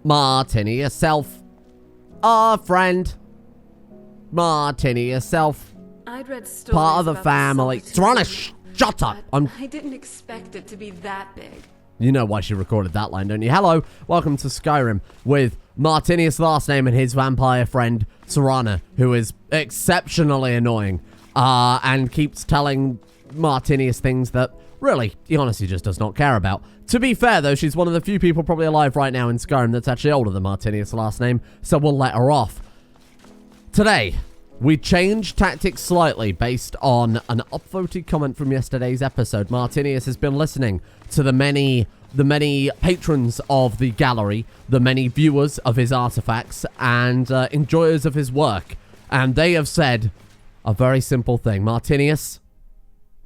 Martinius self. Our friend. Martinius self. I'd read stories Part of the about family. soldiers, Shut up. I didn't expect it to be that big. You know why she recorded that line, don't you? Hello, welcome to Skyrim with Martinius' last name and his vampire friend, Serana, who is exceptionally annoying and keeps telling Martinius things that really he honestly just does not care about. To be fair, though, she's one of the few people probably alive right now in Skyrim that's actually older than Martinius' last name, so we'll let her off. Today, we changed tactics slightly based on an upvoted comment from yesterday's episode. Martinius has been listening to the many patrons of the gallery, the many viewers of his artifacts, and enjoyers of his work. And they have said a very simple thing. Martinius,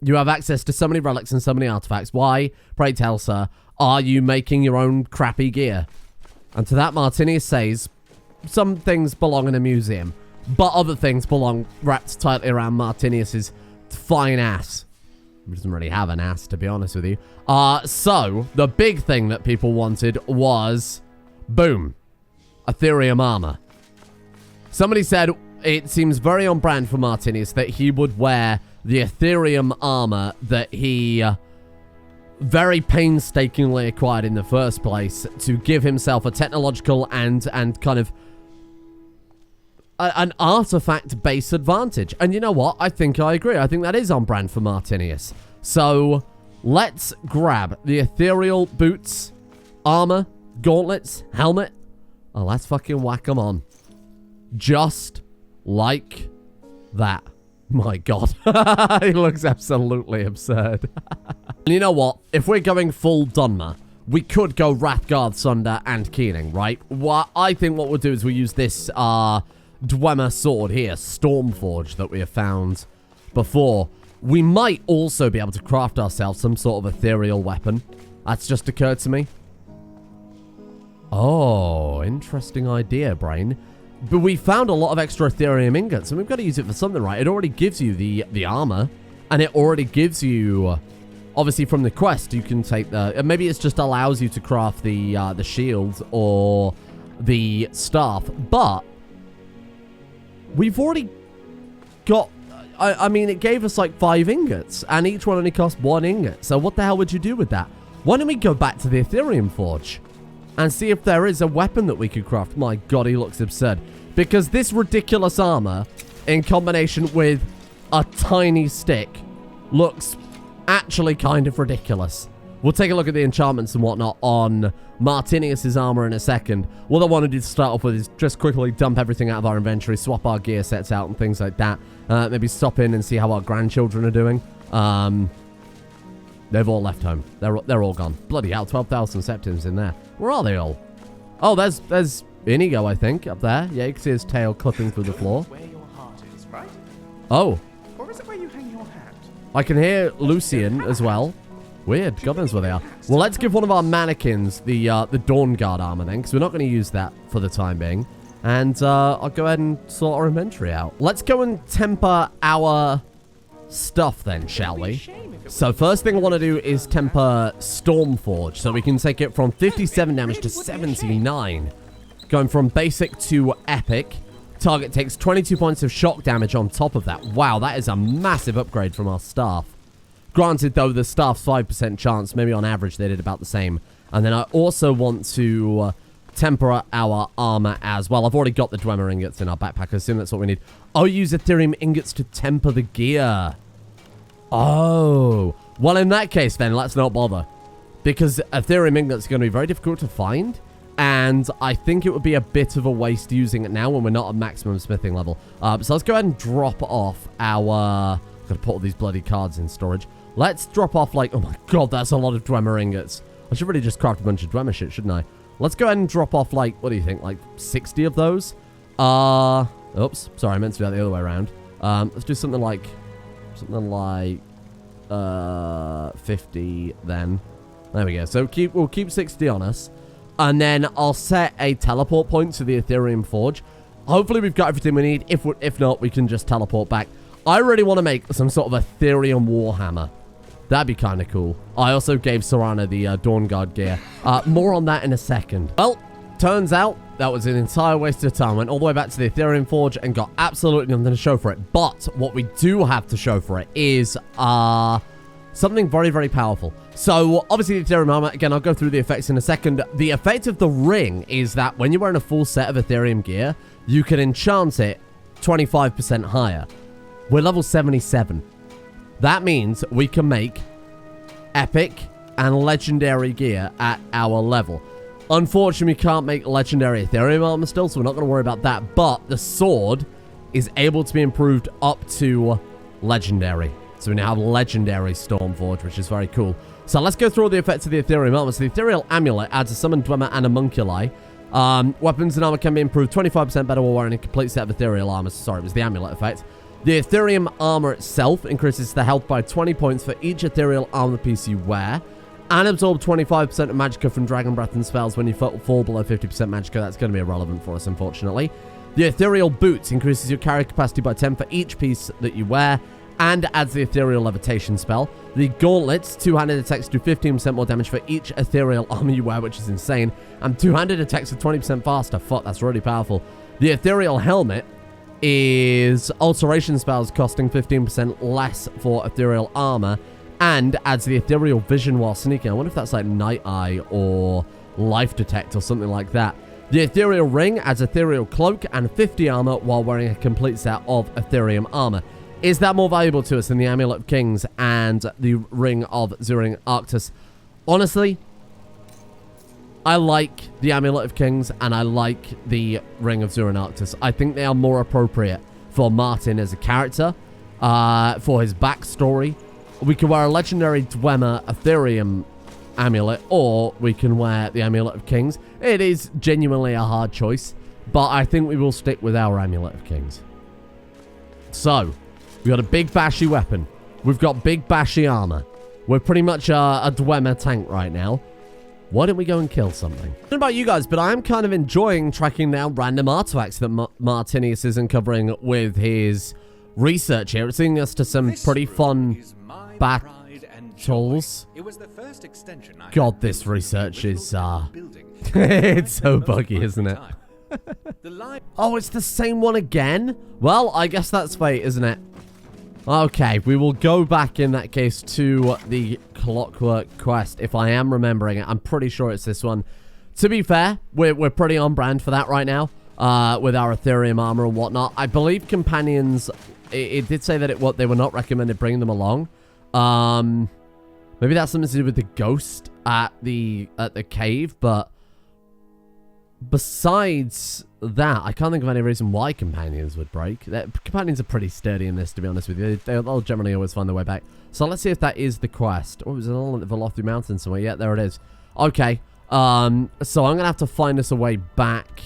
you have access to so many relics and so many artifacts. Why, pray tell, sir, are you making your own crappy gear? And to that, Martinius says, some things belong in a museum, but other things belong wrapped tightly around Martinius's fine ass. He doesn't really have an ass, to be honest with you. So, the big thing that people wanted was, boom, Aetherium armor. Somebody said it seems very on brand for Martinius that he would wear the Aetherium armor that he very painstakingly acquired in the first place to give himself a technological and kind of an artifact-based advantage. And you know what? I think I agree. I think that is on brand for Martinius. So, let's grab the ethereal boots, armor, gauntlets, helmet. Oh, let's fucking whack them on. Just like that. My God. It looks absolutely absurd. And you know what? If we're going full Dunmer, we could go Wrathguard, Sunder, and Keening, right? What I think what we'll do is we'll use this, Dwemer sword here, Stormforge, that we have found before. We might also be able to craft ourselves some sort of ethereal weapon. That's just occurred to me. Oh, interesting idea, brain. But we found a lot of extra Aetherium ingots, and we've got to use it for something, right? It already gives you the armor, and it already gives you, obviously from the quest, you can take the, maybe it just allows you to craft the shield or the staff, but we've already got, I mean, it gave us like 5 ingots, and each one only cost 1 ingot. So what the hell would you do with that? Why don't we go back to the Aetherium Forge and see if there is a weapon that we could craft? My God, he looks absurd. Because this ridiculous armor, in combination with a tiny stick, looks actually kind of ridiculous. We'll take a look at the enchantments and whatnot on Martinius' armor in a second. What I want to do to start off with is just quickly dump everything out of our inventory, swap our gear sets out and things like that. Maybe stop in and see how our grandchildren are doing. They've all left home. They're all gone. Bloody hell, 12,000 septims in there. Where are they all? Oh, there's Inigo, I think, up there. Yeah, you can see his tail clipping through the floor. Where your heart is, right? Oh. Or is it where you hang your hat? I can hear Lucian as well. Weird. God knows where they are. Well, let's give one of our mannequins the Dawn Guard armor then, because we're not going to use that for the time being. And I'll go ahead and sort our inventory out. Let's go and temper our stuff then, shall we? So first thing I want to do is temper Stormforge, so we can take it from 57 damage to 79. Going from basic to epic. Target takes 22 points of shock damage on top of that. Wow, that is a massive upgrade from our staff. Granted, though, the staff's 5% chance. Maybe on average they did about the same. And then I also want to temper our armor as well. I've already got the Dwemer ingots in our backpack. I assume that's what we need. I'll use Aetherium ingots to temper the gear. Oh. Well, in that case, then, let's not bother. Because Aetherium ingots are going to be very difficult to find. And I think it would be a bit of a waste using it now when we're not at maximum smithing level. So let's go ahead and drop off our... Got to put all these bloody cards in storage. Let's drop off like... Oh my God, that's a lot of Dwemer ingots. I should really just craft a bunch of Dwemer shit, shouldn't I? Let's go ahead and drop off like... What do you think? Like 60 of those? Oops. Sorry, I meant to do that the other way around. Let's do something like... 50 then. There we go. So we'll keep 60 on us. And then I'll set a teleport point to the Aetherium Forge. Hopefully we've got everything we need. If not, we can just teleport back. I really want to make some sort of Aetherium Warhammer. That'd be kind of cool. I also gave Serana the Dawn Guard gear. More on that in a second. Well, turns out that was an entire waste of time. Went all the way back to the Aetherium Forge and got absolutely nothing to show for it. But what we do have to show for it is something very, very powerful. So, obviously, the Aetherium armor, again, I'll go through the effects in a second. The effect of the ring is that when you're wearing a full set of Aetherium gear, you can enchant it 25% higher. We're level 77. That means we can make epic and legendary gear at our level. Unfortunately, we can't make legendary Aetherium armor still, so we're not going to worry about that. But the sword is able to be improved up to legendary. So we now have legendary Stormforge, which is very cool. So let's go through all the effects of the Aetherium armor. So the Ethereal Amulet adds a Summoned Dwemer and a Munculi. Weapons and armor can be improved 25% better while wearing a complete set of Ethereal armor. Sorry, it was the Amulet effect. The Aetherium armor itself increases the health by 20 points for each Ethereal armor piece you wear. And absorb 25% of magicka from Dragon Breath and spells when you fall below 50% magicka. That's going to be irrelevant for us, unfortunately. The Ethereal Boots increases your carry capacity by 10 for each piece that you wear, and adds the Ethereal Levitation spell. The Gauntlets, two-handed attacks do 15% more damage for each Ethereal armor you wear, which is insane. And two-handed attacks are 20% faster. Fuck, that's really powerful. The Ethereal Helmet is alteration spells costing 15% less for Ethereal armor, and adds the Ethereal Vision while sneaking. I wonder if that's like Night Eye or Life Detect or something like that. The Ethereal Ring adds Ethereal Cloak and 50 armor while wearing a complete set of Ethereum armor. Is that more valuable to us than the Amulet of Kings and the Ring of Zuring Arctus? Honestly, I like the Amulet of Kings and I like the Ring of Zuring Arctus. I think they are more appropriate for Martin as a character, for his backstory. We can wear a legendary Dwemer Aetherium amulet, or we can wear the Amulet of Kings. It is genuinely a hard choice, but I think we will stick with our Amulet of Kings. So, we've got a big bashy weapon. We've got big bashy armor. We're pretty much a Dwemer tank right now. Why don't we go and kill something? I don't know about you guys, but I am kind of enjoying tracking down random artifacts that Martinius is uncovering with his research here. It's leading us to some pretty fun battles. God, this research is, it's so buggy, isn't it? Oh, it's the same one again? Well, I guess that's fate, isn't it? Okay, we will go back in that case to the Clockwork quest, if I am remembering it. I'm pretty sure it's this one. To be fair, we're pretty on brand for that right now, with our Aetherium armor and whatnot. I believe companions, it did say that they were not recommended bringing them along. Maybe that's something to do with the ghost at the cave, but besides that, I can't think of any reason why companions would break. Companions are pretty sturdy in this, to be honest with you. They'll generally always find their way back. So let's see if that is the quest. Oh, it was an element of a lofty mountain somewhere. Yeah, there it is. Okay. So I'm going to have to find us a way back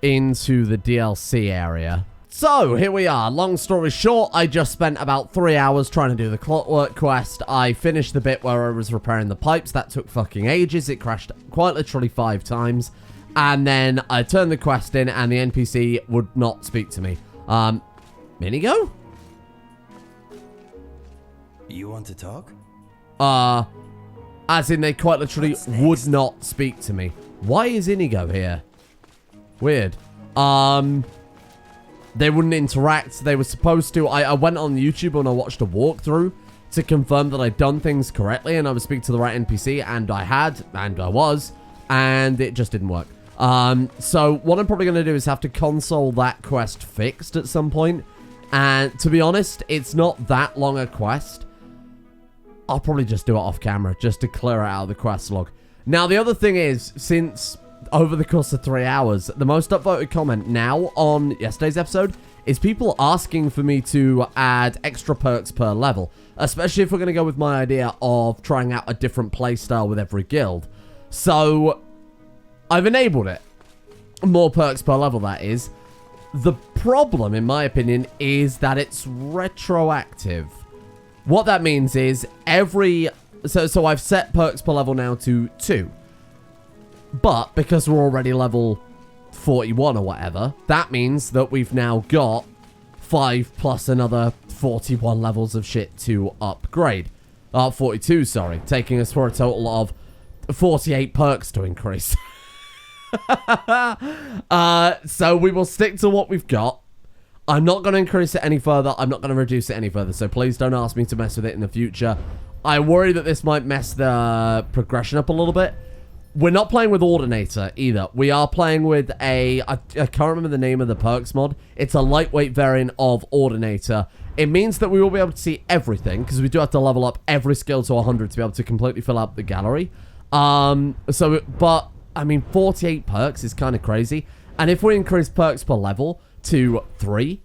into the DLC area. So, here we are. Long story short, I just spent about 3 hours trying to do the Clockwork quest. I finished the bit where I was repairing the pipes. That took fucking ages. It crashed quite literally 5 times. And then I turned the quest in and the NPC would not speak to me. Minigo? You want to talk? As in they quite literally would not speak to me. Why is Inigo here? Weird. They wouldn't interact. They were supposed to. I went on YouTube and I watched a walkthrough to confirm that I'd done things correctly and I was speaking to the right NPC, and I had, and I was, and it just didn't work. So what I'm probably going to do is have to console that quest fixed at some point. And to be honest, it's not that long a quest. I'll probably just do it off camera just to clear it out of the quest log. Now, the other thing is, since over the course of 3 hours, the most upvoted comment now on yesterday's episode is people asking for me to add extra perks per level, especially if we're going to go with my idea of trying out a different playstyle with every guild. So I've enabled it. More perks per level, that is. The problem, in my opinion, is that it's retroactive. What that means is so I've set perks per level now to 2. But because we're already level 41 or whatever, that means that we've now got 5 plus another 41 levels of shit to upgrade. 42, sorry. Taking us for a total of 48 perks to increase. So we will stick to what we've got. I'm not going to increase it any further. I'm not going to reduce it any further. So please don't ask me to mess with it in the future. I worry that this might mess the progression up a little bit. We're not playing with Ordinator either. We are playing with I can't remember the name of the perks mod. It's a lightweight variant of Ordinator. It means that we will be able to see everything, because we do have to level up every skill to 100 to be able to completely fill out the gallery. But, I mean, 48 perks is kind of crazy. And if we increase perks per level to 3,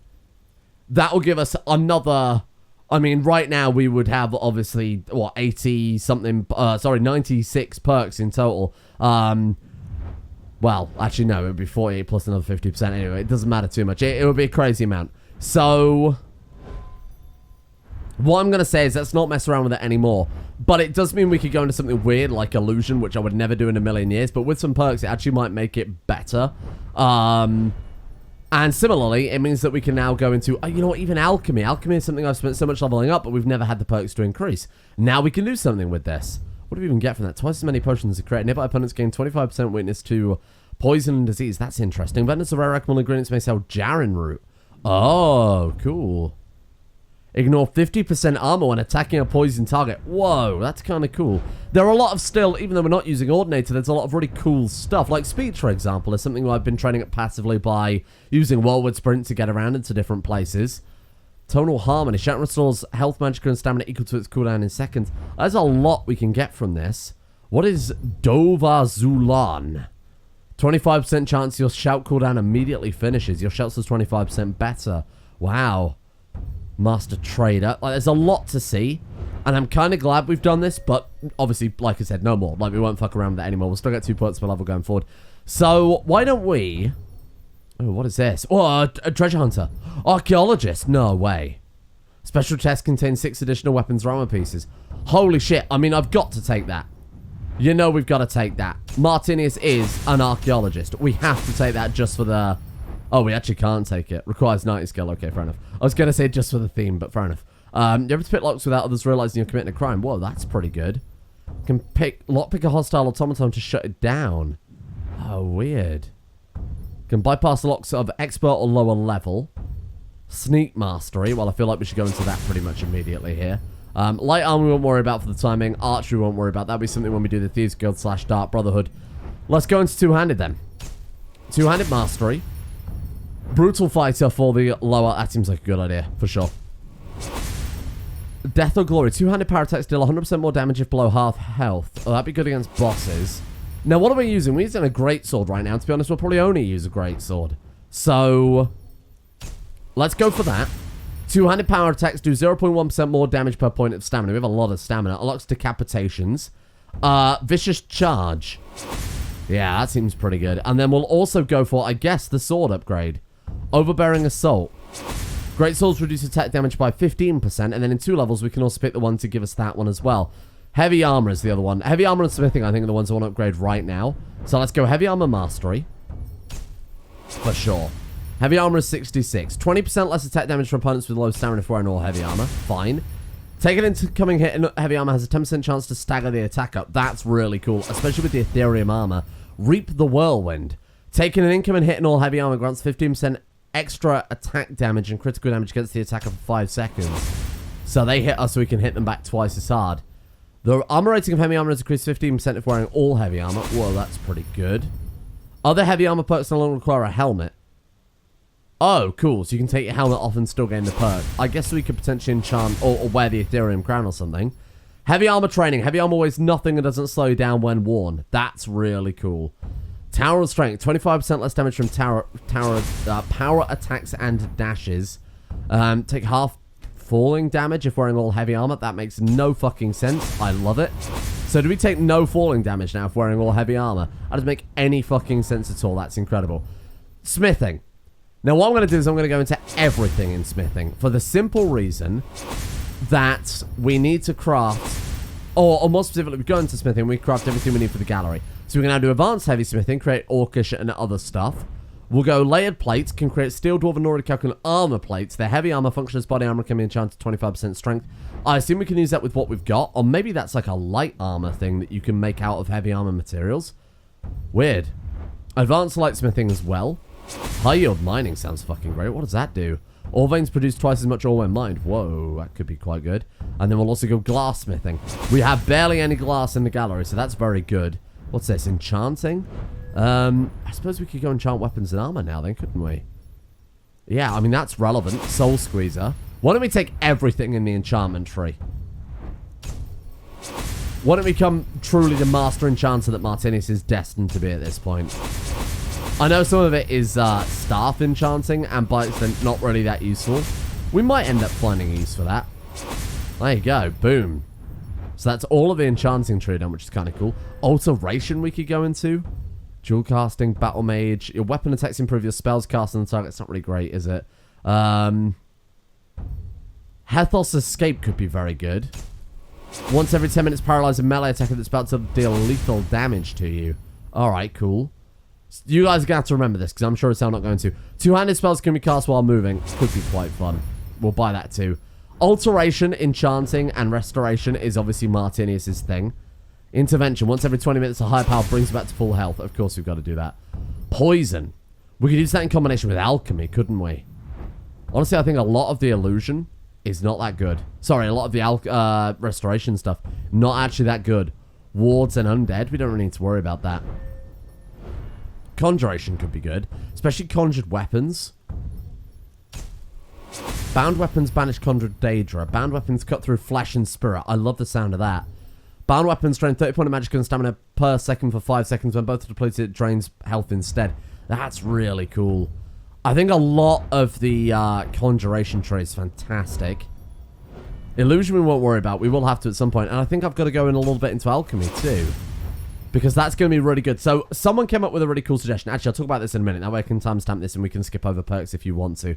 that will give us another... I mean, right now we would have, obviously, what, 80 something, 96 perks in total. Well, actually, no, it would be 48 plus another 50% anyway. It doesn't matter too much. It would be a crazy amount. So, what I'm going to say is let's not mess around with it anymore. But it does mean we could go into something weird like Illusion, which I would never do in a million years. But with some perks, it actually might make it better. And similarly, it means that we can now go into, you know what, even Alchemy. Alchemy is something I've spent so much leveling up, but we've never had the perks to increase. Now we can do something with this. What do we even get from that? Twice as many potions are created. Nearby opponents gain 25% witness to poison and disease. That's interesting. Vendors of rare recommended ingredients may sell Jaren root. Oh, cool. Ignore 50% armor when attacking a poison target. Whoa, that's kind of cool. There are a lot of still, even though we're not using Ordinator, there's a lot of really cool stuff. Like speed, for example, is something I've been training up passively by using Whirlwind Sprint to get around into different places. Tonal Harmony. Shout restores health, magic, and stamina equal to its cooldown in seconds. There's a lot we can get from this. What is Dova Zulan? 25% chance your shout cooldown immediately finishes. Your shouts is 25% better. Wow. Master Trader. Like, there's a lot to see, and I'm kind of glad we've done this, but obviously, like I said, no more. Like, we won't fuck around with that anymore. We'll still get 2 points per level going forward. So, why don't we... Oh, what is this? Oh, a treasure hunter. Archaeologist. No way. Special chest contains 6 additional weapons armor pieces. Holy shit. I mean, I've got to take that. You know we've got to take that. Martinius is an archaeologist. We have to take that just for the... Oh, we actually can't take it. Requires 90 skill. Okay, fair enough. I was going to say just for the theme, but fair enough. You're able to pick locks without others realizing you're committing a crime. Whoa, that's pretty good. You can lockpick a hostile automaton to shut it down. Oh, weird. Can bypass the locks of expert or lower level. Sneak mastery. Well, I feel like we should go into that pretty much immediately here. Light armor we won't worry about for the timing. Archery we won't worry about. That'll be something when we do the Thieves Guild / Dark Brotherhood. Let's go into two-handed then. Two-handed mastery. Brutal fighter for the lower. That seems like a good idea, for sure. Death or Glory. Two-handed power attacks deal 100% more damage if below half health. Oh, that'd be good against bosses. Now, what are we using? We're using a greatsword right now. To be honest, we'll probably only use a greatsword. So, let's go for that. Two-handed power attacks do 0.1% more damage per point of stamina. We have a lot of stamina. Unlocks decapitations. Vicious charge. Yeah, that seems pretty good. And then we'll also go for, I guess, the sword upgrade. Overbearing Assault. Great swords reduce attack damage by 15%, and then in 2 levels, we can also pick the one to give us that one as well. Heavy Armor is the other one. Heavy Armor and Smithing, I think, are the ones I want to upgrade right now. So let's go Heavy Armor Mastery. For sure. Heavy Armor is 66. 20% less attack damage for opponents with low stamina if wearing all Heavy Armor. Fine. Taking into coming hit in Heavy Armor has a 10% chance to stagger the attack up. That's really cool, especially with the Aetherium Armor. Reap the Whirlwind. Taking an incoming hit in all Heavy Armor grants 15% extra attack damage and critical damage against the attacker for 5 seconds. So they hit us so we can hit them back twice as hard. The armor rating of Heavy Armor is increased 15% if wearing all Heavy Armor. Whoa, that's pretty good. Other Heavy Armor perks no longer require a helmet. Oh, cool. So you can take your helmet off and still gain the perk. I guess we could potentially enchant or wear the Aetherium crown or something. Heavy Armor training. Heavy Armor weighs nothing and doesn't slow you down when worn. That's really cool. Tower of Strength. 25% less damage from power attacks and dashes. Take half falling damage if wearing all Heavy Armor. That makes no fucking sense. I love it. So do we take no falling damage now if wearing all Heavy Armor? That doesn't make any fucking sense at all. That's incredible. Smithing. Now what I'm going to do is I'm going to go into everything in Smithing for the simple reason that we need to craft, or more specifically, we go into Smithing, we craft everything we need for the gallery. So we can now do Advanced Heavy Smithing, create Orcish and other stuff. We'll go Layered Plates, can create Steel, Dwarven, Nordic, Calculin Armor Plates. Their Heavy Armor function as body armor can be enchanted to 25% strength. I assume we can use that with what we've got, or maybe that's like a light armor thing that you can make out of Heavy Armor materials. Weird. Advanced lightsmithing as well. High yield mining sounds fucking great. What does that do? All veins produce twice as much ore when mined. Whoa, that could be quite good. And then we'll also go glassmithing. We have barely any glass in the gallery, so that's very good. What's this? Enchanting? I suppose we could go enchant weapons and armor now then, couldn't we? Yeah, I mean, that's relevant. Soul Squeezer. Why don't we take everything in the enchantment tree? Why don't we become truly the master enchanter that Martinius is destined to be at this point? I know some of it is staff enchanting, and by extent, not really that useful. We might end up finding a use for that. There you go. Boom. So that's all of the enchanting tree done, which is kind of cool. Alteration we could go into. Dual casting, battle mage. Your weapon attacks improve your spells cast on the target. It's not really great, is it? Hethos Escape could be very good. Once every 10 minutes, paralyze a melee attacker that's about to deal lethal damage to you. Alright, cool. You guys are going to have to remember this, because I'm sure it's not going to. Two-handed spells can be cast while moving. Could be quite fun. We'll buy that too. Alteration, enchanting, and restoration is obviously Martinius' thing. Intervention. Once every 20 minutes, a high power brings you back to full health. Of course, we've got to do that. Poison. We could use that in combination with alchemy, couldn't we? Honestly, I think a lot of the illusion is not that good. Sorry, a lot of the restoration stuff, not actually that good. Wards and undead, we don't really need to worry about that. Conjuration could be good, especially conjured weapons. Bound weapons banish conjured Daedra. Bound weapons cut through flesh and spirit. I love the sound of that. Bound weapons drain 30 points of magic and stamina per second for 5 seconds. When both are depleted, it drains health instead. That's really cool. I think a lot of the conjuration tree is fantastic. Illusion we won't worry about. We will have to at some point. And I think I've got to go in a little bit into alchemy too, because that's going to be really good. So someone came up with a really cool suggestion. Actually, I'll talk about this in a minute. That way I can timestamp this and we can skip over perks if you want to.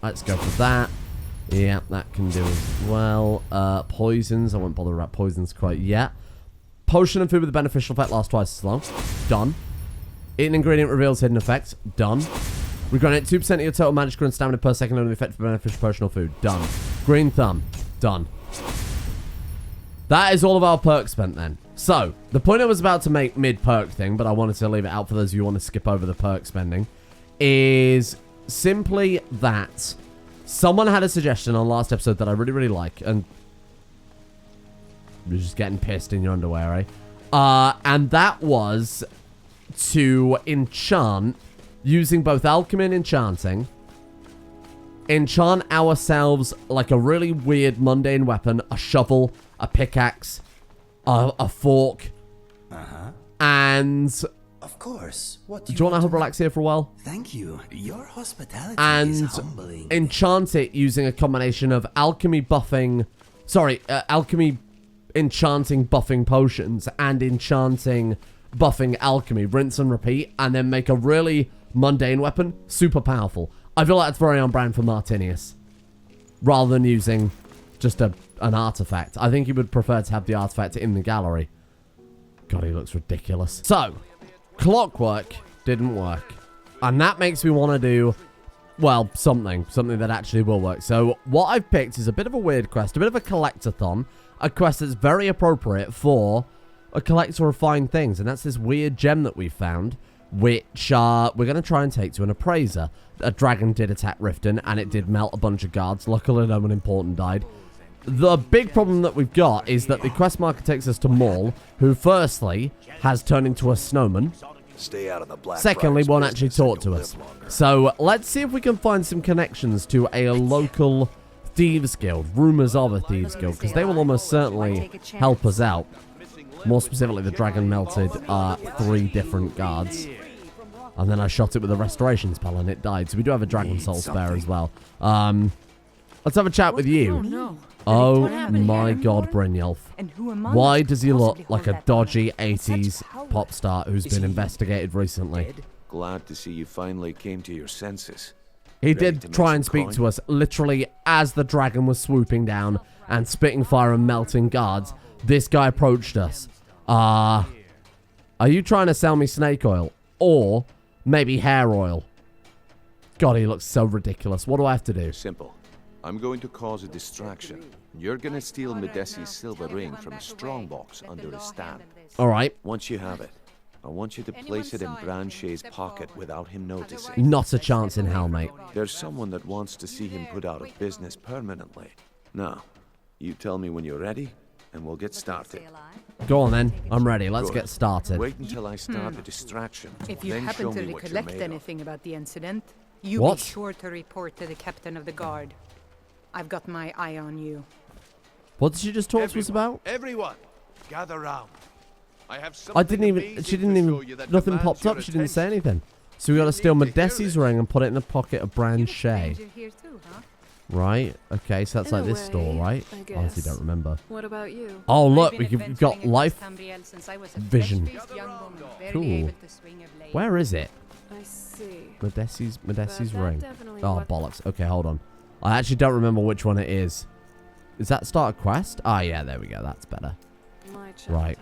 Let's go for that. Yeah, that can do as well. Poisons. I won't bother about poisons quite yet. Potion and food with a beneficial effect lasts twice as long. Done. Eat an ingredient reveals hidden effects. Done. Regret 2% of your total magic and stamina per second under the effect of beneficial potion or food. Done. Green thumb. Done. That is all of our perks spent then. So, the point I was about to make mid-perk thing, but I wanted to leave it out for those of you who want to skip over the perk spending, is simply that someone had a suggestion on last episode that I really, really like, and you're just getting pissed in your underwear, eh? And that was to enchant using both alchemy and enchanting. Enchant ourselves like a really weird mundane weapon, a shovel, a pickaxe, a fork, and Of course. What do you want to relax here for a while? Thank you. Your hospitality And is humbling. enchant it using a combination of alchemy buffing, alchemy enchanting buffing potions and enchanting buffing alchemy. Rinse and repeat, and then make a really mundane weapon, super powerful. I feel like that's very on brand for Martinius, rather than using just an artifact. I think he would prefer to have the artifact in the gallery. God, he looks ridiculous. So, Clockwork didn't work, and that makes me want to do, well, something that actually will work. So, what I've picked is a bit of a weird quest, a bit of a collectathon, a quest that's very appropriate for a collector of fine things, and that's this weird gem that we found, which we're going to try and take to an appraiser. A dragon did attack Riften, and it did melt a bunch of guards. Luckily, no one important died. The big problem that we've got is that the quest marker takes us to Maul, who firstly has turned into a snowman. Stay out of the Black Secondly, Friars won't actually business and talk to you'll us. live longer. So let's see if we can find some connections to a local Thieves Guild. Rumors of a Thieves Guild, because they will almost certainly help us out. More specifically, the dragon melted 3 different guards. And then I shot it with a restoration spell and it died. So we do have a dragon soul spare as well. Let's have a chat with you. Oh my god, Brynjolf. Why does he look like a dodgy 80s pop star who's been investigated recently? Glad to see you finally came to your senses. He Ready to did make try some and speak coin? to us literally as the dragon was swooping down and spitting fire and melting guards. This guy approached us. Are you trying to sell me snake oil? Or maybe hair oil? God, he looks so ridiculous. What do I have to do? Simple. I'm going to cause a distraction. You're gonna steal Medesi's silver ring from a strongbox under his stand. All right. Once you have it, I want you to place it in Branchet's pocket without him noticing. Not a chance in hell, mate. There's someone that wants to see him put out of business permanently. Now, you tell me when you're ready, and we'll get started. Go on then. I'm ready. Let's Good. get started. Wait until I start the distraction. If you then happen show to me what you're recollect made of. anything about the incident, you What? be sure to report to the captain of the guard. I've got my eye on you. What did she just talk to us about? Everyone, gather round. I have I didn't even. She didn't even. Nothing popped up. She didn't say anything. So we got to steal Modesti's ring and put it in the pocket of Branchet. Stranger here too, huh? Right. Okay. So that's In like a this store, way, right? I Honestly, guess. don't remember. What about you? Oh look, I've we've been got adventuring life across Tamriel since I was a vision. fresh-faced young woman, barely Cool. able to swing a blade. Where is it? I see. Modesti's That ring. definitely Oh what- bollocks. Okay, hold on. I actually don't remember which one it is. Is that start a quest? Ah, yeah, there we go. That's better. My Right. childhood.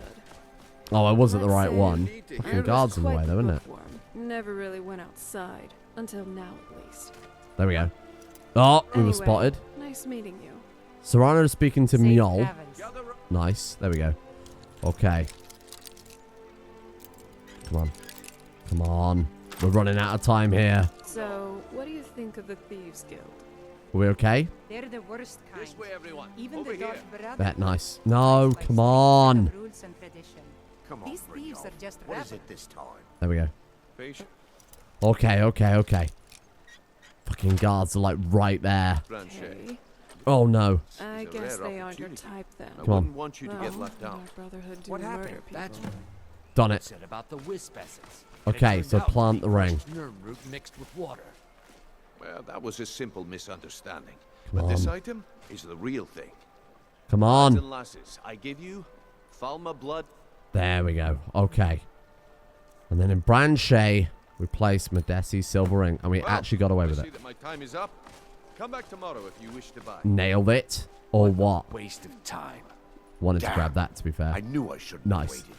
Oh, I was at the Let's right say one. I Fucking was guards in the quite way, though, isn't it? bookworm. Never really went outside. Until now, at least. There we go. Oh, we were Anyway, spotted. Nice meeting you. Serrano is speaking to Safe Mjol. travels. Nice. There we go. Okay. Come on. Come on. We're running out of time here. So, what do you think of the Thieves Guild? Are we okay? They're the worst kind. This way, everyone. Even Over the Dark here. Brotherhood That nice. abides No, by come strict on. set of rules and tradition. Come on, These thieves Brynjolf. are just What is rabble. it this time? There we go. Patient, Okay, okay, okay. Fucking guards are like right there. Branchet. Okay. Oh no. I It's a guess rare they aren't your opportunity. type then. I Come on. wouldn't want you to get Well, left out. our Brotherhood do What murder happened? people. That's Done it. Said about the wisp essence. Okay, It so turned out to plant be the ring. crushed Nerm root mixed with water. Well, that was a simple misunderstanding. Come But this on. item is the real thing. Come Lads on. and lasses, I give you Falma blood. There we go. Okay. And then in Branchet, we place Modesti's silver ring. And we Well, actually got away I with see it. that my time is up. Come back tomorrow if you wish to buy. Nailed it. Or what? Waste of time. Wanted to Damn. grab that, to be fair. I knew I shouldn't Nice. have waited.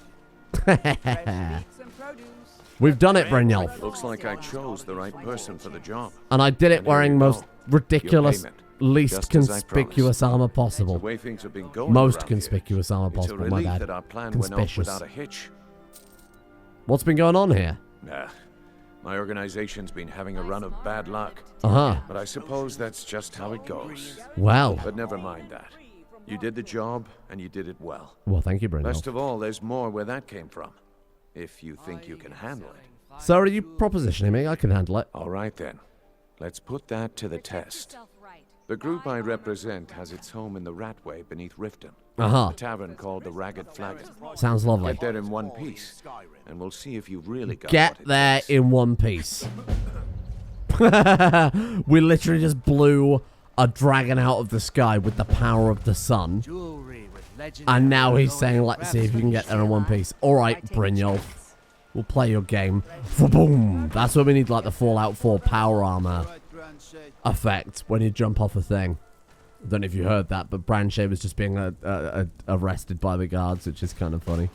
We've done it, Brynjolf. Looks like I chose the right person for the job. And I did it And here wearing you most go. ridiculous, payment. least Just as I conspicuous promised. armor The possible. way things have been going Most around conspicuous armor here, it's a possible, my relief bad. that our plan went off Conspicuous. without a hitch. What's been going on here? My organization's been having a run of bad luck, Uh-huh. but I suppose that's just how it goes. Well. But never mind that. You did the job, and you did it well. Well, thank you, Best Brynjolf. of all, there's more where that came from. If you think you can handle it. So are you propositioning me? I can handle it. All right then. Let's put that to the test. The group I represent has its home in the Ratway beneath Riften. Uh-huh. A tavern called the Ragged Flagon. Sounds lovely. Get there in one piece, and we'll see if you've really got Get what it there takes. in one piece. We literally just blew a dragon out of the sky with the power of the sun. Jewelry with legend. And now he's saying, let's see if you can get there in one piece. All right, Brynjolf. We'll play your game. Boom. That's what we need, like the Fallout 4 power armor effect when you jump off a thing. I don't know if you heard that, but Branchet was just being arrested by the guards, which is kind of funny.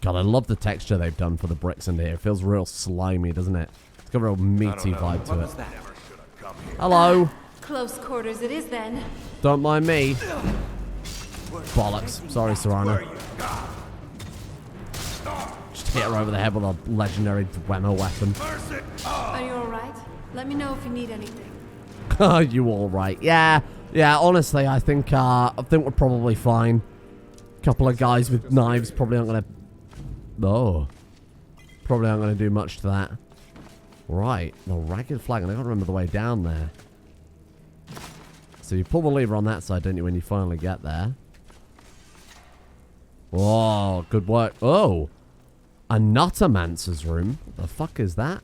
God, I love the texture they've done for the bricks under here. It feels real slimy, doesn't it? It's got a real meaty vibe to it. Hello. Close quarters it is then. Don't mind me. Bollocks. Sorry, Serrano. Just hit her over the head with a legendary Dwemer weapon. Are you alright? Let me know if you need anything. Are you all right? Yeah. Honestly, I think we're probably fine. Couple of guys with knives probably aren't gonna. Oh. Probably aren't gonna do much to that. Right. The Ragged Flagon. I gotta remember the way down there. So you pull the lever on that side, don't you, when you finally get there? Whoa, good work. Oh. A Nuttermancer's room. The fuck is that?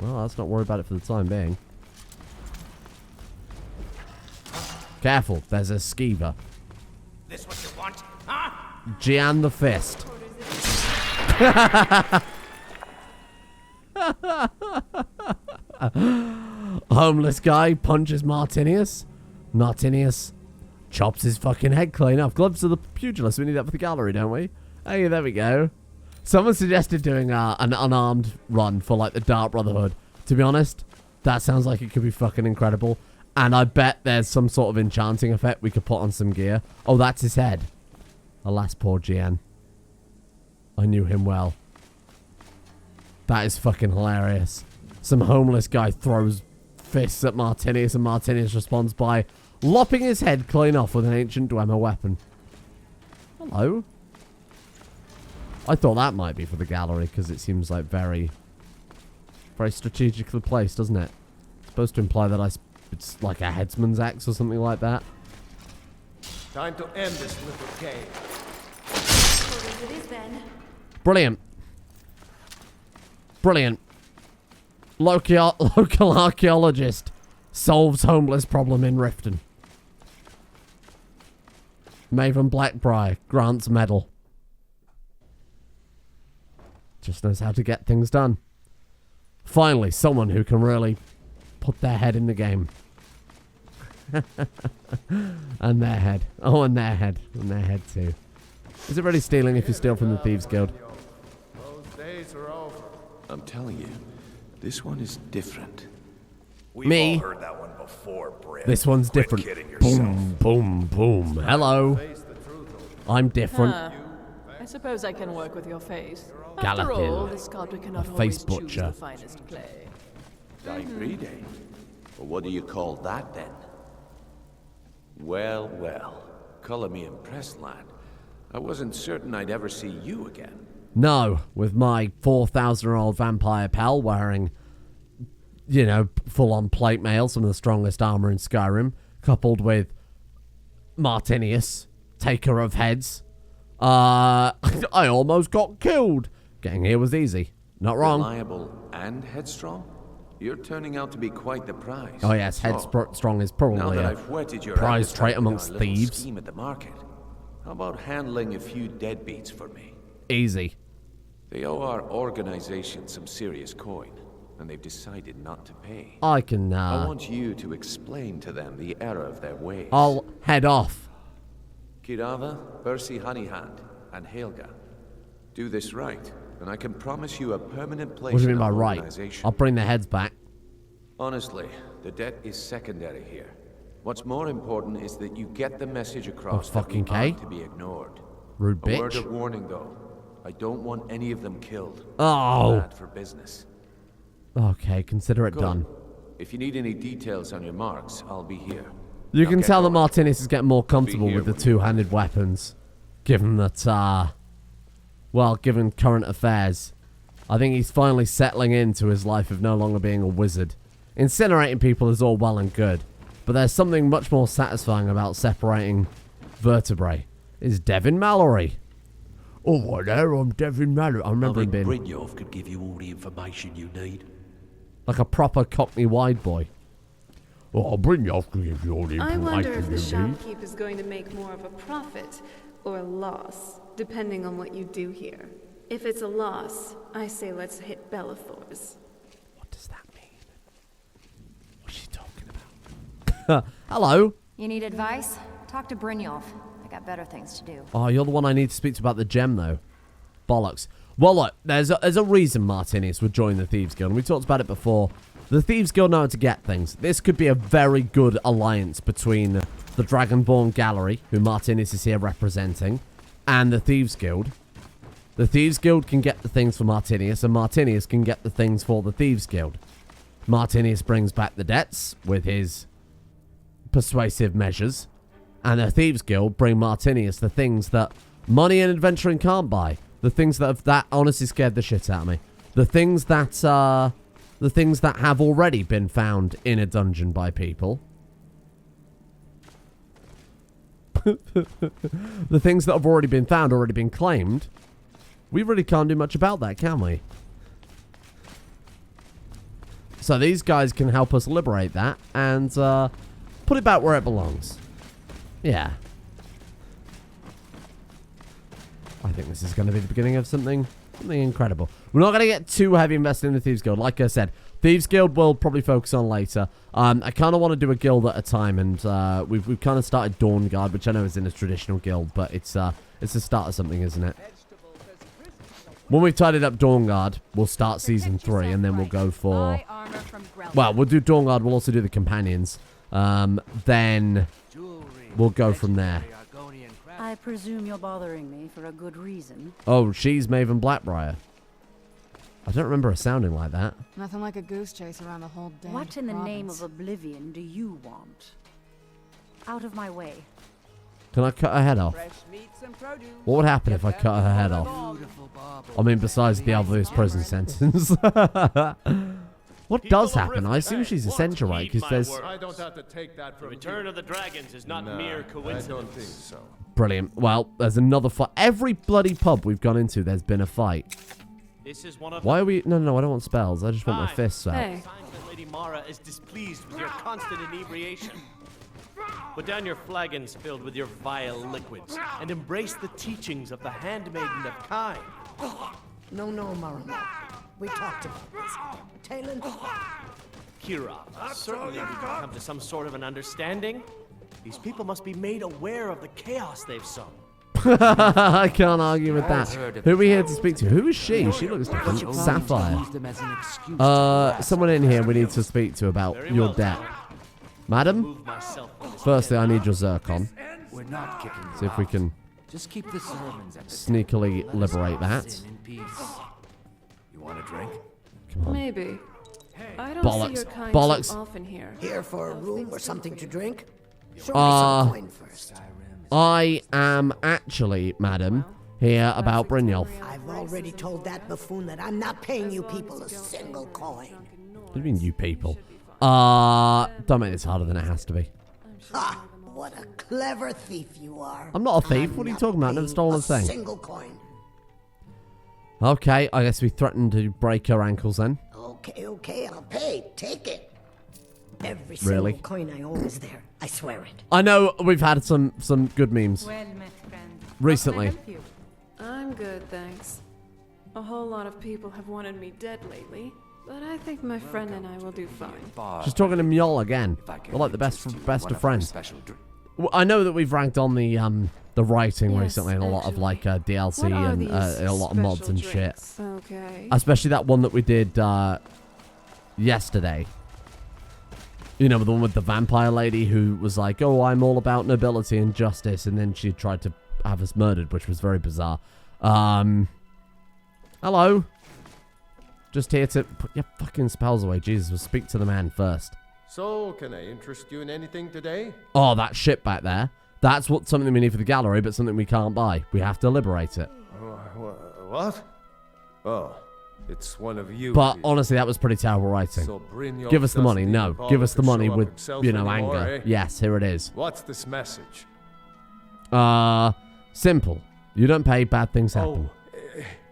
Well, let's not worry about it for the time being. Careful, there's a skeever. This what you want? Huh? Gian the Fist. Homeless guy punches Martinius. Martinius chops his fucking head clean off. Gloves to the pugilist. We need that for the gallery, don't we? Hey, there we go. Someone suggested doing an unarmed run for like the Dark Brotherhood. To be honest, that sounds like it could be fucking incredible. And I bet there's some sort of enchanting effect we could put on some gear. Oh, that's his head. Alas, poor Gian. I knew him well. That is fucking hilarious. Some homeless guy throws fists at Martinius, and Martinius responds by lopping his head clean off with an ancient Dwemer weapon. Hello? I thought that might be for the gallery, because it seems like very strategically placed, doesn't it? It's supposed to imply that it's like a headsman's axe or something like that. Time to end this little game. It is then. Brilliant. Brilliant. Local archaeologist solves homeless problem in Riften. Maven Blackbriar grants medal. Just knows how to get things done. Finally, someone who can really put their head in the game. And their head. Oh, and their head. And their head too. Is it really stealing if you steal from the Thieves Guild? Those days are over. I'm telling you, this one is different. We've Me. all heard that one before, Brett. This one's Quit different. kidding yourself. Boom, boom, boom. Hello. Face the truth. I'm different. I suppose I can work with your face. After Galapin, all, the sculptor cannot a always face choose butcher. the finest clay. Digrede? Well, what do you call that then? Well, well. Colour me impressed, lad. I wasn't certain I'd ever see you again. No, with my 4,000-year-old vampire pal wearing, you know, full-on plate mail, some of the strongest armor in Skyrim, coupled with Martinius, taker of heads. I almost got killed. Getting here was easy. Not wrong. Reliable and headstrong? You're turning out to be quite the prize. Oh yes, headstrong is Now probably that a I've whetted your prize appetite trait with amongst our little thieves. scheme at the market, how about handling a few deadbeats for me? Easy. They owe our organization some serious coin, and they've decided not to pay. I can, I want you to explain to them the error of their ways. I'll head off. Kirava, Percy Honeyhand, and Helga. Do this right, and I can promise you a permanent place What do you in mean by our right? organization. I'll bring their heads back. Honestly, the debt is secondary here. What's more important is that you get the message across that we fucking K. aren't to be ignored. Rude A word bitch. of warning, though. I don't want any of them killed. Oh. Bad for business. Okay, consider it Good. done. If you need any details on your marks, I'll be here. You Now can get tell that going. Martinius is getting more comfortable here with the when you two-handed weapons. Given that, well, given current affairs. I think he's finally settling into his life of no longer being a wizard. Incinerating people is all well and good, but there's something much more satisfying about separating vertebrae. Is Devin Mallory. Oh, there, I'm Devin Mallory. I remember him being Brynjolf could give you all the information you need. like a proper Cockney wide boy. Oh, Brynjolf can give you all the I information wonder if the you need. shopkeep is going to make more of a profit or a loss, depending on what you do here. If it's a loss, I say let's hit Bellathor's. What does that mean? What's she talking about? Hello. You need advice? Talk to Brynjolf. I got better things to do. Oh, you're the one I need to speak to about the gem, though. Bollocks. Well, look, there's a reason Martinius would join the Thieves Guild, and we talked about it before. The Thieves Guild know how to get things. This could be a very good alliance between the Dragonborn Gallery, who Martinius is here representing, and the Thieves Guild. The Thieves Guild can get the things for Martinius, and Martinius can get the things for the Thieves Guild. Martinius brings back the debts with his persuasive measures, and the Thieves Guild bring Martinius the things that money and adventuring can't buy. The things that honestly scared the shit out of me. The things that have already been found in a dungeon by people. The things that have already been found, already been claimed. We really can't do much about that, can we? So these guys can help us liberate that and put it back where it belongs. Yeah. I think this is going to be the beginning of something incredible. We're not going to get too heavy invested in the Thieves Guild. Like I said, Thieves Guild we'll probably focus on later. I kind of want to do a guild at a time, and we've kind of started Dawnguard, which I know is in a traditional guild, but it's the start of something, isn't it? When we've tidied up Dawnguard, we'll start Season 3, and then we'll go for... Well, we'll do Dawnguard, we'll also do the Companions. Then we'll go from there. I I presume you're bothering me for a good reason. Oh, she's Maven Blackbriar. I don't remember her sounding like that. Nothing like a goose chase around the whole damn What in the name province. of oblivion do you want? Out of my way. Can I cut her head off? What would happen if I cut her head off? I mean, besides the obvious prison sentence. What does happen? I assume she's essential, right? Because there's... I don't have to take that from Return of the Dragons is not mere I coincidence. don't think so. Brilliant. Well, there's another fight. Every bloody pub we've gone into, there's been a fight. This is one of Why are we... No, I don't want spells. I just want my fists out. Hey, signs that Lady Mara is displeased with your constant inebriation. Put down your flagons filled with your vile liquids and embrace the teachings of the Handmaiden of Kai. No, Maramo. We talked about this. Talon? Kira, certainly we can come to some sort of an understanding. These people must be made aware of the chaos they've sown. I can't argue with that. Who are we here to speak to? Who is she? She looks different. Sapphire. Someone in here we need to speak to about your debt. Madam? Firstly, I need your Zircon. We're not kicking See if we can Just keep the sermons at the sneakily liberate that. in peace. You want a drink? Come on. maybe. I don't Bollocks. see your kind Bollocks. too often here. Here for a room or something to drink? Show me some coin first. I am actually, madam, here about Brynjolf. I've already told that buffoon that I'm not paying you people a single coin. What do you mean, you people? Don't make this harder than it has to be. Ha! What a clever thief you are. I'm not a thief. I'm What are you not talking about? I've never paying stolen a thing. single coin. Okay, I guess we threatened to break her ankles then. Okay, I'll pay. Take it. Every Really? single coin I owe is there. I swear it. I know we've had some good memes Well met, friend. recently. How can I help you? I'm good, thanks. A whole lot of people have wanted me dead lately, but I think my friend and I will do fine. She's talking to Mjol again. We're like the best of friends. Well, I know that we've ranked on the writing Yes, recently and a lot of like DLC What are and these a lot of mods special and shit. drinks? Okay. Especially that one that we did yesterday. You know, the one with the vampire lady who was like, oh, I'm all about nobility and justice. And then she tried to have us murdered, which was very bizarre. Hello. Just here to put your fucking spells away. Jesus, we'll speak to the man first. So, can I interest you in anything today? Oh, that ship back there. That's something we need for the gallery, but something we can't buy. We have to liberate it. What? Oh, it's one of you. But honestly, that was pretty terrible writing. So Brynjolf Give us the money. doesn't No, even give us the bother to money show up with, himself you know, anymore, anger. eh? Yes, here it is. What's this message? Simple. You don't pay, bad things happen.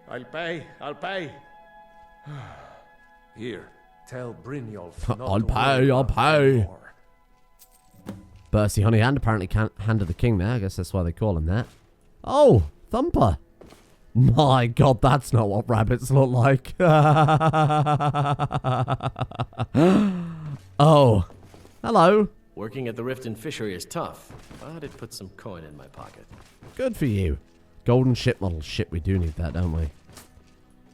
I'll pay. Here, tell Brynjolf not I'll to pay, worry I'll about pay. it anymore. Bursty Honey Hand apparently can't hand of the king there. I guess that's why they call him that. Oh, Thumper. My God, that's not what rabbits look like. Oh, hello. Working at the Riften fishery is tough, but it puts some coin in my pocket. Good for you. Golden ship model. Shit, we do need that, don't we?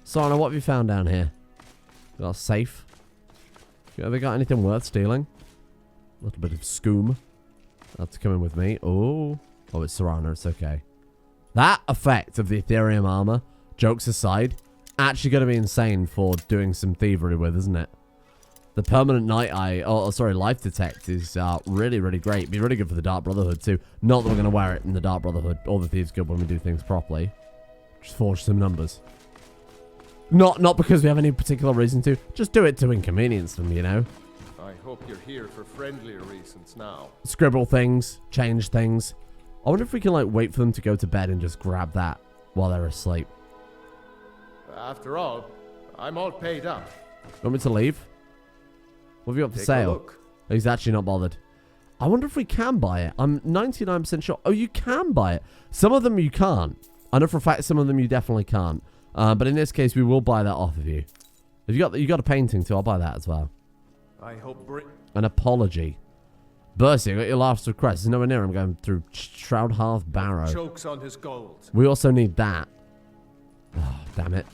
Sana, what have you found down here? Got a safe. Have they got anything worth stealing? A little bit of scoom. That's coming with me. Oh, it's Serana. It's okay. That effect of the Aetherium armor, jokes aside, actually going to be insane for doing some thievery with, isn't it? The permanent night eye, life detect is really, really great. Be really good for the Dark Brotherhood too. Not that we're going to wear it in the Dark Brotherhood or the Thieves Guild when we do things properly. Just forge some numbers. Not because we have any particular reason to. Just do it to inconvenience them, you know. I hope you're here for friendlier reasons now. Scribble things, change things. I wonder if we can like wait for them to go to bed and just grab that while they're asleep. After all, I'm all paid up. Want me to leave? What have you got for Take a sale? look. He's actually not bothered. I wonder if we can buy it. I'm 99% sure. Oh, you can buy it. Some of them you can't. I know for a fact some of them you definitely can't. But in this case, we will buy that off of you. If you got a painting too, I'll buy that as well. I hope An apology. Bursty, I got your last request. There's nowhere near him going through Shroud Hearth Barrow. chokes on his gold. We also need that. Oh, damn it.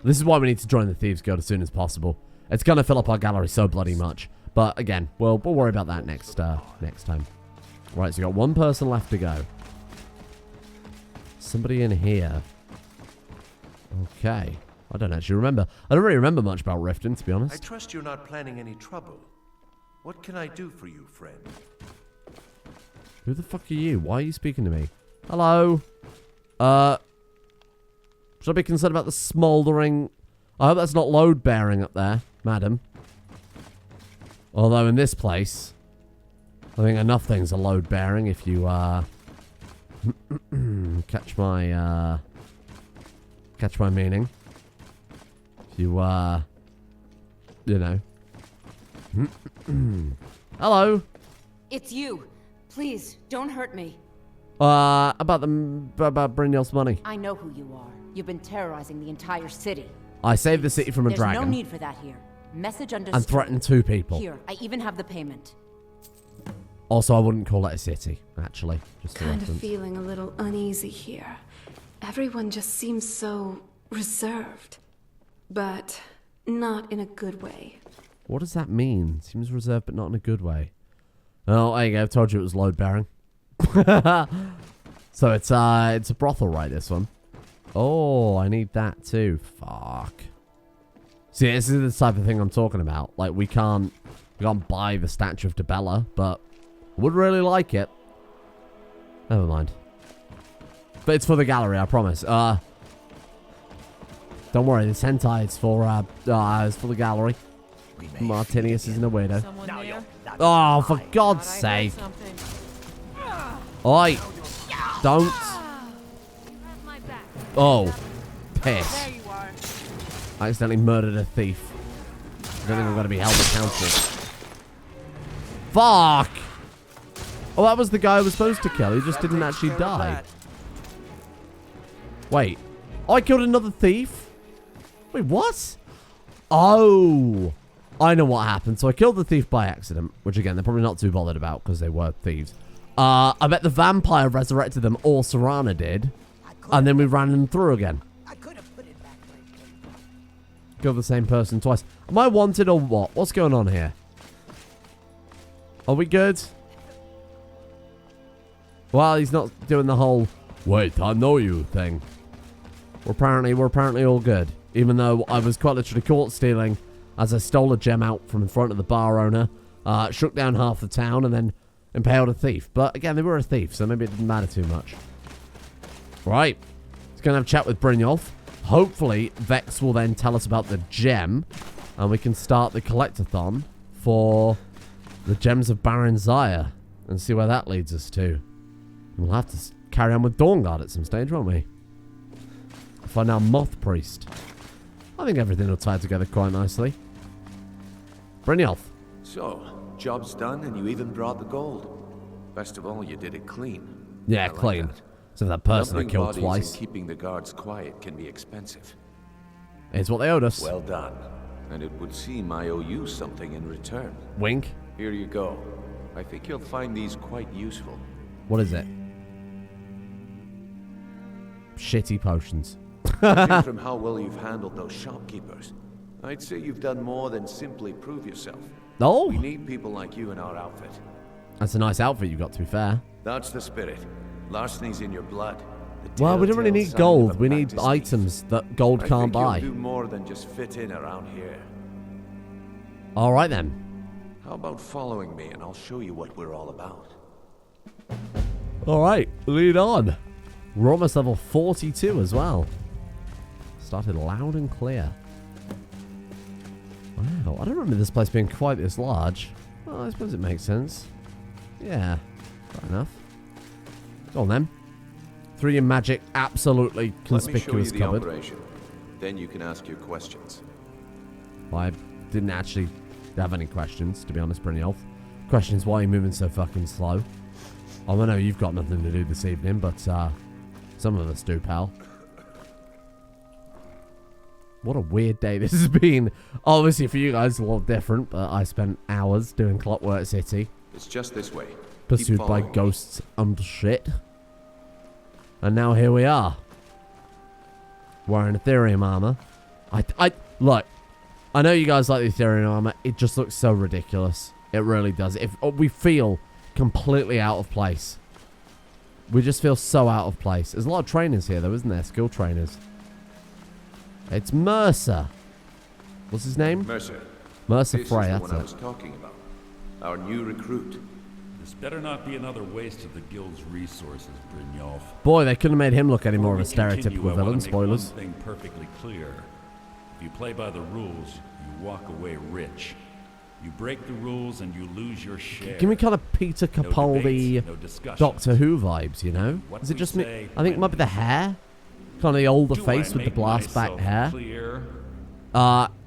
This is why we need to join the Thieves Guild as soon as possible. It's going to fill up our gallery so bloody much. But again, we'll worry about that next time. Right, so we got one person left to go. somebody in here. Okay. I don't actually remember. I don't really remember much about Riften, to be honest. I trust you're not planning any trouble. What can I do for you, friend? Who the fuck are you? Why are you speaking to me? Hello? Should I be concerned about the smouldering... I hope that's not load-bearing up there, madam. Although in this place, I think enough things are load-bearing if you, catch my meaning. If you, you know. Hello? It's you. Please, don't hurt me. About Brynjolf's money. I know who you are. You've been terrorizing the entire city. I saved the city from a dragon. There's no need for that here. Message understood. And threatened 2 people. Here, I even have the payment. Also, I wouldn't call it a city, actually. Just Kind of feeling a little uneasy here. Everyone just seems so reserved. But not in a good way. What does that mean? Seems reserved, but not in a good way. Oh, there you go. I told you it was load-bearing. So it's a brothel, right, this one? Oh, I need that too. Fuck. See, this is the type of thing I'm talking about. Like, we can't buy the statue of Debella, but I would really like it. Never mind. But it's for the gallery, I promise. Don't worry, this hentai is for the gallery. Martinius isn't a weirdo. Oh, for God's sake. Oi. Don't. Oh. Piss. I accidentally murdered a thief. I don't think I'm going to be held accountable. Fuck. Oh, that was the guy I was supposed to kill. He just didn't actually die. Wait. Oh, I killed another thief? Wait, what? Oh. I know what happened. So I killed the thief by accident, which again, they're probably not too bothered about because they were thieves. I bet the vampire resurrected them, or Serana did. And then we ran them through again. Kill the same person twice. Am I wanted or what? What's going on here? Are we good? Well, he's not doing the whole, wait, I know you thing. We're apparently all good. Even though I was quite literally caught stealing as I stole a gem out from in front of the bar owner, shook down half the town, and then impaled a thief. But again, they were a thief, so maybe it didn't matter too much. Right. Let's go and have a chat with Brynjolf. Hopefully, Vex will then tell us about the gem, and we can start the collectathon for the gems of Baron Zaya and see where that leads us to. We'll have to carry on with Dawnguard at some stage, won't we? Find our Moth Priest. I think everything will tie together quite nicely. Brynjolf. So, job's done and you even brought the gold. Best of all, you did it clean. Yeah, clean. So that person I killed bodies twice. And keeping the guards quiet can be expensive. It's what they owed us. Well done. And it would seem I owe you something in return. Wink. Here you go. I think you'll find these quite useful. What is it? Shitty potions. Judging from how well you've handled those shopkeepers, I'd say you've done more than simply prove yourself. Oh! We need people like you in our outfit. That's a nice outfit you got, to be fair. That's the spirit. Larceny's in your blood. Well, we don't really need gold. We need items that gold can't buy. You'll do more than just fit in around here. Alright then. How about following me and I'll show you what we're all about. Alright, lead on. We're almost level 42 as well. Started loud and clear. Wow, I don't remember this place being quite this large. Well, I suppose it makes sense. Yeah, fair enough. Go on then. 3 in magic, absolutely conspicuous Let me show you the cupboard. operation. Then you can ask your questions. I didn't actually have any questions, to be honest, Brynjolf. Question is, why are you moving so fucking slow? I know you've got nothing to do this evening, but some of us do, pal. What a weird day this has been. Obviously, for you guys, a little different, but I spent hours doing Clockwork City. It's just this way. Pursued by ghosts and shit. And now here we are. Wearing Aetherium armor. Look, I know you guys like the Aetherium armor. It just looks so ridiculous. It really does. We feel completely out of place We just feel so out of place. There's a lot of trainers here, though, isn't there? Skill trainers. It's Mercer. What's his name? Mercer. Mercer This Frey, is the that's one I it. was talking about. Our new recruit. This better not be another waste of the guild's resources, Brynjolf. Boy, they couldn't have made him look any more of a Before we continue, stereotypical I villain. wanna make one Spoilers. thing perfectly clear. If you play by the rules, you walk away rich. You break the rules and you lose your share. Give me kind of Peter Capaldi, no discussions. Doctor Who vibes, you know? What Is it we just me? say, I think it might be the hair. Kind of the older Do face I with the make blast back myself hair. Clear?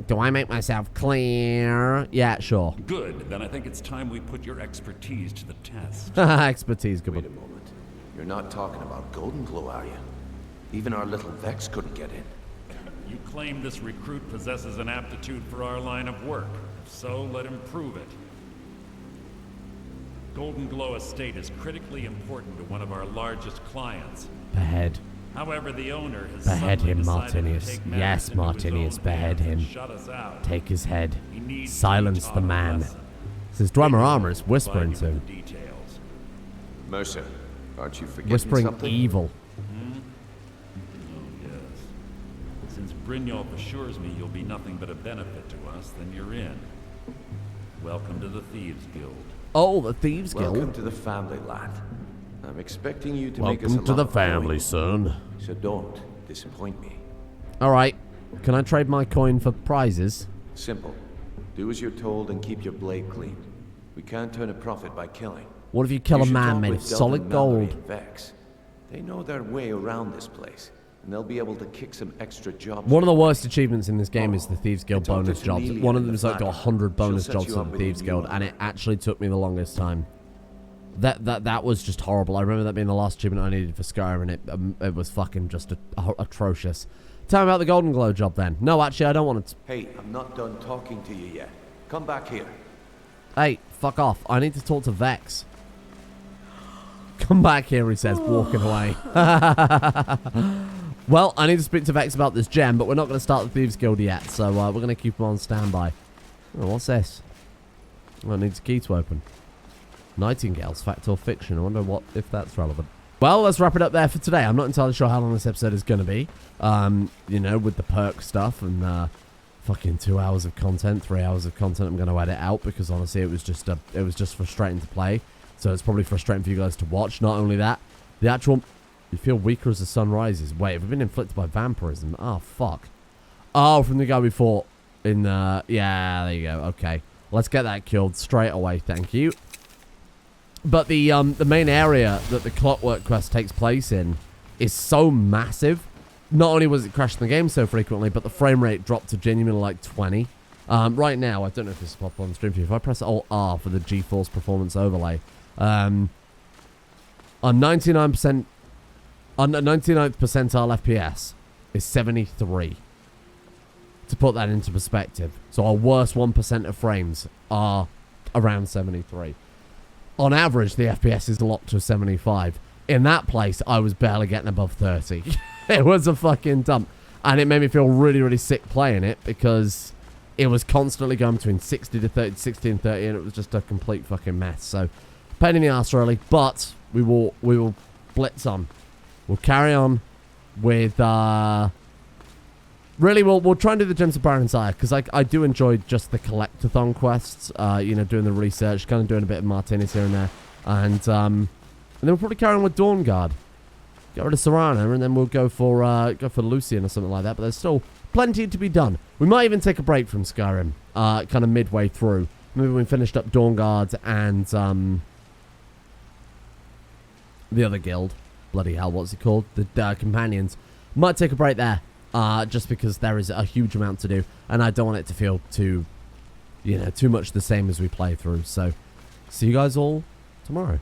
Do I make myself clear? Yeah, sure. Good. Then I think it's time we put your expertise to the test. Expertise, good Wait one. a moment. You're not talking about Golden Glow, are you? Even our little Vex couldn't get in. You claim this recruit possesses an aptitude for our line of work. If so, let him prove it. Golden Glow Estate is critically important to one of our largest clients. Behead. However, the owner has Behead suddenly him, decided to Martinius. take matters Yes, into his Martinius, own behead hands and him. shut us out. Take his head. He needs to Silence be the taught a man. lesson. Says Dwemer Armor is whispering Provide to you him. with the details. Mercer, aren't you forgetting Whispering something? evil. Oh, yes. Since Brynjolf assures me you'll be nothing but a benefit to us, then you're in. Welcome to the Thieves Guild. Oh, the Thieves Guild. Welcome to the family, lad. I'm expecting you to make us a Welcome to lot the of family, coin, son. so don't disappoint me. Alright. Can I trade my coin for prizes? Simple. Do as you're told and keep your blade clean. We can't turn a profit by killing. What if you kill a should man talk made with of Delvin solid Mallory gold? and Vex. They know their way around this place, and they'll be able to kick some extra jobs. One of the worst achievements in this game is the Thieves Guild I talked to bonus jobs. Tamriel One of in them the is like got flat. 100 bonus She'll set jobs you for up the with a Thieves new Guild, one. and it actually took me the longest time. That was just horrible. I remember that being the last achievement I needed for Skyrim, and it was fucking just atrocious. Tell me about the Golden Glow job then. No, actually, I don't want to. Hey, I'm not done talking to you yet. Come back here. Hey, fuck off. I need to talk to Vex. Come back here, he says, walking away. Well, I need to speak to Vex about this gem, but we're not going to start the Thieves Guild yet, so we're going to keep him on standby. Oh, what's this? Oh, it needs a key to open. Nightingales, fact or fiction? I wonder if that's relevant. Well, let's wrap it up there for today. I'm not entirely sure how long this episode is going to be. You know, with the perk stuff and fucking 2 hours of content, 3 hours of content I'm going to edit out because honestly it was just frustrating to play. So it's probably frustrating for you guys to watch. Not only that, the actual... You feel weaker as the sun rises. Wait, have we been inflicted by vampirism? Oh, fuck. Oh, from the guy we fought in... yeah, there you go. Okay. Let's get that killed straight away. Thank you. But the main area that the Clockwork quest takes place in is so massive. Not only was it crashing the game so frequently, but the frame rate dropped to genuinely like 20. Right now, I don't know if this is popped on stream for you. If I press Alt-R for the GeForce Performance Overlay, on 99%, on the 99th percentile FPS is 73. To put that into perspective. So our worst 1% of frames are around 73. On average, the FPS is locked to 75. In that place, I was barely getting above 30. It was a fucking dump. And it made me feel really, really sick playing it because it was constantly going between 60 to 30, 60 and 30, and it was just a complete fucking mess. So, pain in the ass really, but we will blitz on. We'll carry on with, really, we'll try and do the Gems of Baron Sire, because I do enjoy just the collectathon quests, you know, doing the research, kind of doing a bit of Martinius here and there, and then we'll probably carry on with Dawnguard. Get rid of Serana, and then we'll go for Lucian or something like that, but there's still plenty to be done. We might even take a break from Skyrim, kind of midway through. Maybe we finished up Dawnguard and, the other guild. Bloody hell, what's it called? The Companions. Might take a break there. Just because there is a huge amount to do, and I don't want it to feel too much the same as we play through. So, see you guys all tomorrow.